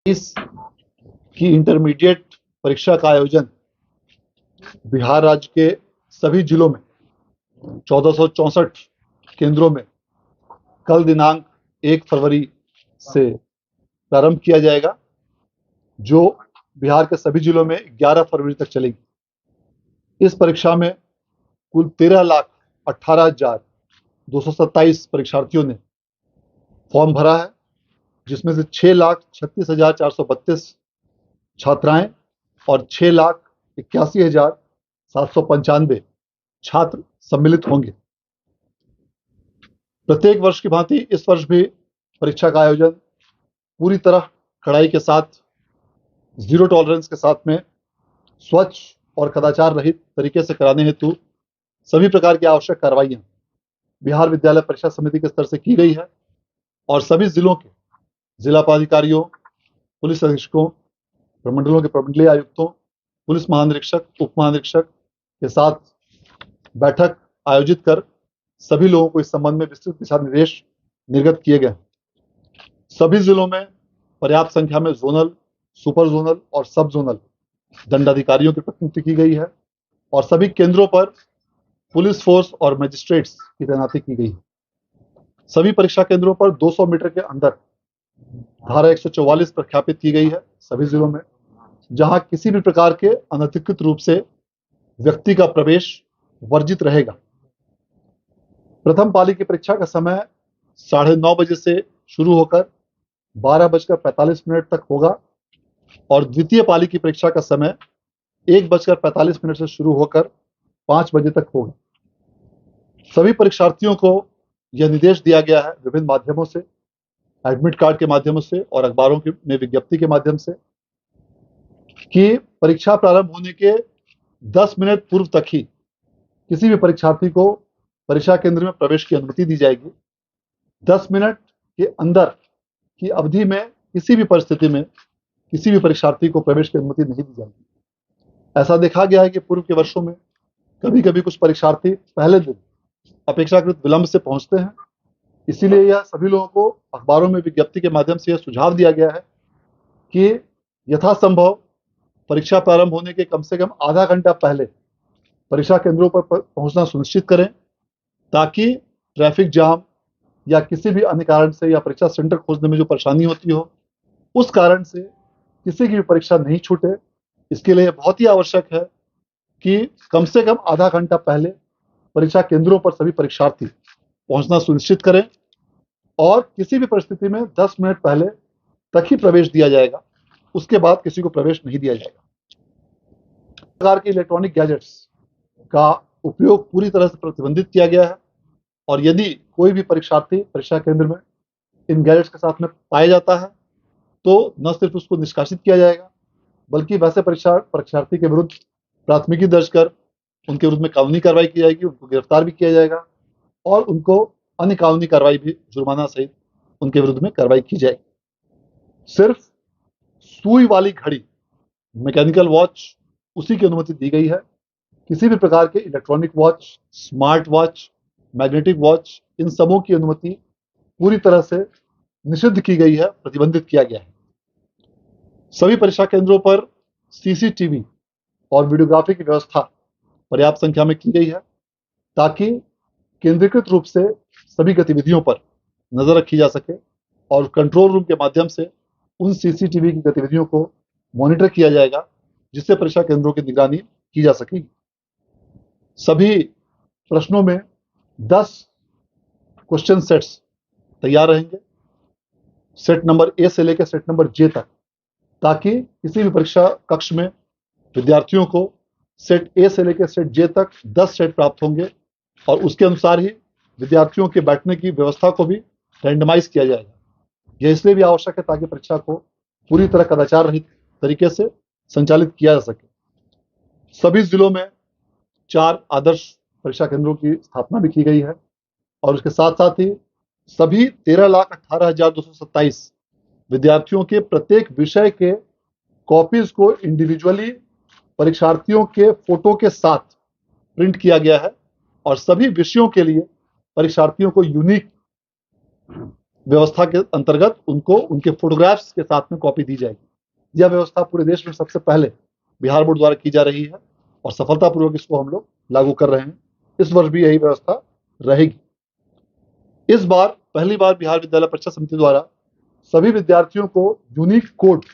इस की इंटरमीडिएट परीक्षा का आयोजन बिहार राज्य के सभी जिलों में 1464 केंद्रों में कल दिनांक 1 फरवरी से प्रारंभ किया जाएगा, जो बिहार के सभी जिलों में 11 फरवरी तक चलेगी। इस परीक्षा में कुल 13,18,227 परीक्षार्थियों ने फॉर्म भरा है, जिसमें से 6,36,432 छात्राएं और 6,81,795 छात्र सम्मिलित होंगे। प्रत्येक वर्ष की भांति इस वर्ष भी परीक्षा का आयोजन पूरी तरह कड़ाई के साथ, जीरो टॉलरेंस के साथ में स्वच्छ और कदाचार रहित तरीके से कराने हेतु सभी प्रकार की आवश्यक कार्रवाइयां बिहार विद्यालय परीक्षा समिति के स्तर से की गई है और सभी जिलों के जिला पदाधिकारियों, पुलिस अधीक्षकों, प्रमंडलों के प्रमंडलीय आयुक्तों, पुलिस महानिरीक्षक, उप महानिरीक्षक के साथ बैठक आयोजित कर सभी लोगों को इस संबंध में विस्तृत दिशा निर्देश निर्गत किए गए। सभी जिलों में पर्याप्त संख्या में जोनल, सुपर जोनल और सब जोनल दंडाधिकारियों की प्रतिनियुक्ति की गई है और सभी केंद्रों पर पुलिस फोर्स और मजिस्ट्रेट्स की तैनाती की गई है। सभी परीक्षा केंद्रों पर 200 मीटर के अंदर धारा 144 प्रख्यापित की गई है सभी जिलों में, जहां किसी भी प्रकार के अनधिकृत रूप से व्यक्ति का प्रवेश वर्जित रहेगा। प्रथम पाली की परीक्षा का समय 9:30 बजे से शुरू होकर 12:45 तक होगा और द्वितीय पाली की परीक्षा का समय 1:45 से शुरू होकर 5 बजे तक होगा। सभी परीक्षार्थियों को यह निर्देश दिया गया है विभिन्न माध्यमों से, एडमिट कार्ड के माध्यमों से और अखबारों में विज्ञप्ति के माध्यम से, कि परीक्षा प्रारंभ होने के 10 मिनट पूर्व तक ही किसी भी परीक्षार्थी को परीक्षा केंद्र में प्रवेश की अनुमति दी जाएगी। 10 मिनट के अंदर की अवधि में किसी भी परिस्थिति में किसी भी परीक्षार्थी को प्रवेश की अनुमति नहीं दी जाएगी। ऐसा देखा गया है कि पूर्व के वर्षों में कभी कभी कुछ परीक्षार्थी पहले दिन अपेक्षाकृत विलंब से पहुंचते हैं, इसीलिए यह सभी लोगों को अखबारों में विज्ञप्ति के माध्यम से यह सुझाव दिया गया है कि यथासंभव परीक्षा प्रारंभ होने के कम से कम आधा घंटा पहले परीक्षा केंद्रों पर पहुंचना सुनिश्चित करें, ताकि ट्रैफिक जाम या किसी भी अन्य कारण से या परीक्षा सेंटर खोजने में जो परेशानी होती हो, उस कारण से किसी की भी परीक्षा नहीं छूटे। इसके लिए बहुत ही आवश्यक है कि कम से कम आधा घंटा पहले परीक्षा केंद्रों पर सभी परीक्षार्थी पहुंचना सुनिश्चित करें और किसी भी परिस्थिति में 10 मिनट पहले तक ही प्रवेश दिया जाएगा, उसके बाद किसी को प्रवेश नहीं दिया जाएगा। प्रकार के इलेक्ट्रॉनिक गैजेट्स का उपयोग पूरी तरह से प्रतिबंधित किया गया है और यदि कोई भी परीक्षार्थी परीक्षा केंद्र में इन गैजेट्स के साथ में पाया जाता है तो न सिर्फ उसको निष्कासित किया जाएगा, बल्कि वैसे परीक्षार्थी के विरुद्ध प्राथमिकी दर्ज कर उनके विरुद्ध में कानूनी कार्रवाई की जाएगी, उनको गिरफ्तार भी किया जाएगा और उनको अन्य कानूनी कार्रवाई भी, जुर्माना सहित उनके विरुद्ध में कार्रवाई की जाएगी। सिर्फ सुई वाली घड़ी, मैकेनिकल वॉच, उसी की अनुमति दी गई है। किसी भी प्रकार के electronic watch, smart watch, magnetic watch, इन सबों की अनुमति पूरी तरह से निषिद्ध की गई है, प्रतिबंधित किया गया है। सभी परीक्षा केंद्रों पर सीसीटीवी और वीडियोग्राफी की व्यवस्था पर्याप्त संख्या में की गई है, ताकि केंद्रीकृत रूप से सभी गतिविधियों पर नजर रखी जा सके और कंट्रोल रूम के माध्यम से उन सीसीटीवी की गतिविधियों को मॉनिटर किया जाएगा, जिससे परीक्षा केंद्रों की निगरानी की जा सकेगी। सभी प्रश्नों में 10 क्वेश्चन सेट्स तैयार रहेंगे, सेट नंबर ए से लेकर सेट नंबर जे तक, ताकि किसी भी परीक्षा कक्ष में विद्यार्थियों को सेट ए से लेकर सेट जे तक 10 सेट प्राप्त होंगे और उसके अनुसार ही विद्यार्थियों के बैठने की व्यवस्था को भी रैंडमाइज किया जाएगा। यह इसलिए भी आवश्यक है ताकि परीक्षा को पूरी तरह कदाचार रहित तरीके से संचालित किया जा सके। सभी जिलों में 4 आदर्श परीक्षा केंद्रों की स्थापना भी की गई है और उसके साथ साथ ही सभी 13,18,227 विद्यार्थियों के प्रत्येक विषय के कॉपीज को इंडिविजुअली परीक्षार्थियों के फोटो के साथ प्रिंट किया गया है और सभी विषयों के लिए परीक्षार्थियों को यूनिक व्यवस्था के अंतर्गत उनको उनके फोटोग्राफ्स के साथ में कॉपी दी जाएगी। यह व्यवस्था पूरे देश में सबसे पहले बिहार बोर्ड द्वारा की जा रही है और सफलतापूर्वक इसको हम लोग लागू कर रहे हैं। इस वर्ष भी यही व्यवस्था रहेगी। इस बार पहली बार बिहार विद्यालय परीक्षा समिति द्वारा सभी विद्यार्थियों को यूनिक कोड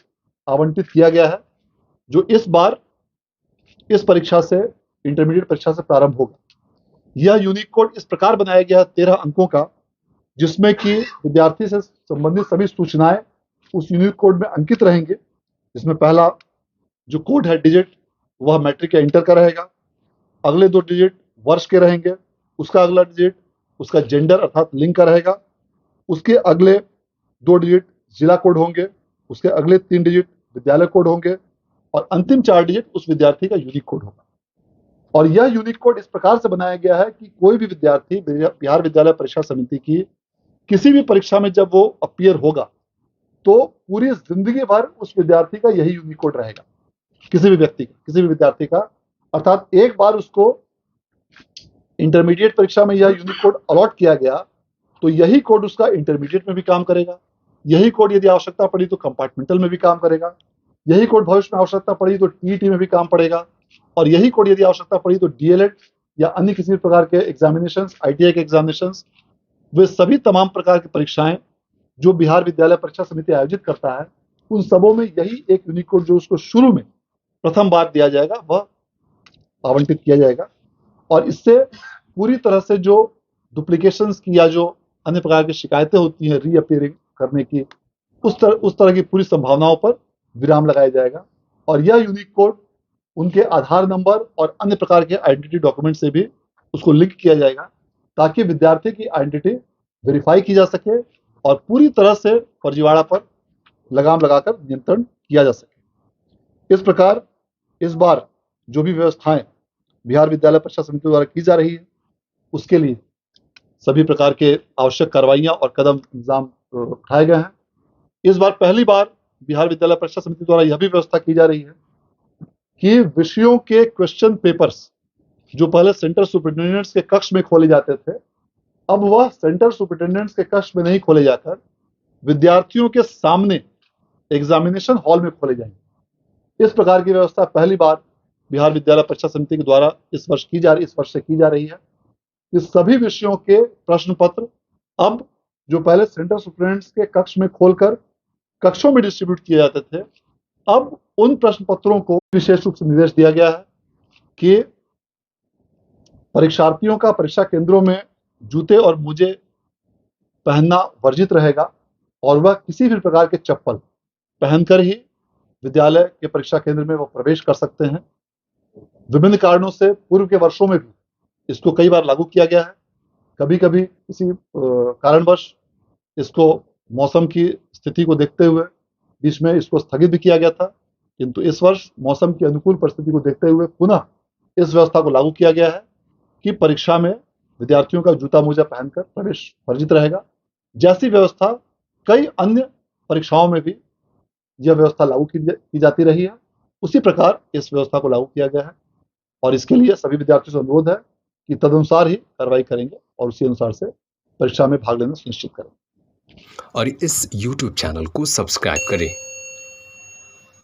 आवंटित किया गया है, जो इस बार इस परीक्षा से, इंटरमीडिएट परीक्षा से प्रारंभ होगा। यह यूनिक कोड इस प्रकार बनाया गया है 13 अंकों का, जिसमें कि विद्यार्थी से संबंधित सभी सूचनाएं उस यूनिक कोड में अंकित रहेंगे। इसमें पहला जो कोड है डिजिट, वह मैट्रिक या इंटर का रहेगा। अगले 2 डिजिट वर्ष के रहेंगे। उसका अगला डिजिट उसका जेंडर अर्थात लिंग का रहेगा। उसके अगले 2 डिजिट जिला कोड होंगे। उसके अगले 3 डिजिट विद्यालय कोड होंगे और अंतिम 4 डिजिट उस विद्यार्थी का यूनिक कोड होगा। और यह यूनिक कोड इस प्रकार से बनाया गया है कि कोई भी विद्यार्थी बिहार विद्यालय परीक्षा समिति की किसी भी परीक्षा में जब वो अपीयर होगा तो पूरी जिंदगी भर उस विद्यार्थी का यही यूनिक कोड रहेगा। किसी भी व्यक्ति का, किसी भी विद्यार्थी का, अर्थात एक बार उसको इंटरमीडिएट परीक्षा में यह यूनिक कोड अलॉट किया गया तो यही कोड उसका इंटरमीडिएट में भी काम करेगा। यही कोड यदि आवश्यकता पड़ी तो कंपार्टमेंटल में भी काम करेगा। यही कोड भविष्य में आवश्यकता पड़ी तो टीईटी में भी काम पड़ेगा। और यही कोड यदि आवश्यकता पड़ी तो डीएलएड या अन्य किसी भी प्रकार के एग्जामिनेशंस, आईटीआई के एग्जामिनेशंस, वे सभी तमाम प्रकार की परीक्षाएं जो बिहार विद्यालय परीक्षा समिति आयोजित करता है, उन सबों में यही एक यूनिक कोड जो उसको शुरू में प्रथम बार दिया जाएगा वह आवंटित किया जाएगा। और इससे पूरी तरह से जो डुप्लीकेशंस की या जो अन्य प्रकार की शिकायतें होती हैं रीअपीयरिंग करने की, उस तरह की पूरी संभावनाओं पर विराम लगाया जाएगा। और यह यूनिक कोड उनके आधार नंबर और अन्य प्रकार के आइडेंटिटी डॉक्यूमेंट से भी उसको लिंक किया जाएगा ताकि विद्यार्थी की आइडेंटिटी वेरीफाई की जा सके और पूरी तरह से फर्जीवाड़ा पर लगाम लगाकर नियंत्रण किया जा सके। इस प्रकार इस बार जो भी व्यवस्थाएं बिहार विद्यालय परीक्षा समिति द्वारा की जा रही है, उसके लिए सभी प्रकार के आवश्यक कार्रवाइयां और कदम इंतजाम उठाए गए हैं। इस बार पहली बार बिहार विद्यालय परीक्षा समिति द्वारा यह भी व्यवस्था की जा रही है कि विषयों के क्वेश्चन पेपर्स जो पहले सेंटर सुपरिटेंडेंट्स के कक्ष में खोले जाते थे, अब वह सेंटर सुपरिटेंडेंट्स के कक्ष में नहीं खोले जाकर विद्यार्थियों के सामने एग्जामिनेशन हॉल में खोले जाएंगे। इस प्रकार की व्यवस्था पहली बार बिहार विद्यालय परीक्षा समिति के द्वारा इस वर्ष से की जा रही है। इस सभी विषयों के प्रश्न पत्र अब जो पहले सेंटर सुपरिटेंडेंट्स के कक्ष में खोलकर कक्षों में डिस्ट्रीब्यूट किए जाते थे, अब उन प्रश्न पत्रों को विशेष रूप से निर्देश दिया गया है कि परीक्षार्थियों का परीक्षा केंद्रों में जूते और मोजे पहनना वर्जित रहेगा और वह किसी भी प्रकार के चप्पल पहनकर ही विद्यालय के परीक्षा केंद्र में वह प्रवेश कर सकते हैं। विभिन्न कारणों से पूर्व के वर्षों में भी इसको कई बार लागू किया गया है। कभी कभी किसी कारणवश इसको मौसम की स्थिति को देखते हुए बीच में इसको स्थगित भी किया गया था, किंतु इस वर्ष मौसम की अनुकूल परिस्थिति को देखते हुए पुनः इस व्यवस्था को लागू किया गया है कि परीक्षा में विद्यार्थियों का जूता मोजा पहनकर प्रवेश वर्जित रहेगा। जैसी व्यवस्था कई अन्य परीक्षाओं में भी यह व्यवस्था लागू की जाती रही है, उसी प्रकार इस व्यवस्था को लागू किया गया है और इसके लिए सभी विद्यार्थियों से अनुरोध है कि तदनुसार ही कार्रवाई करेंगे और उसी अनुसार से परीक्षा में भाग लेना सुनिश्चित करें। और इस YouTube चैनल को सब्सक्राइब करें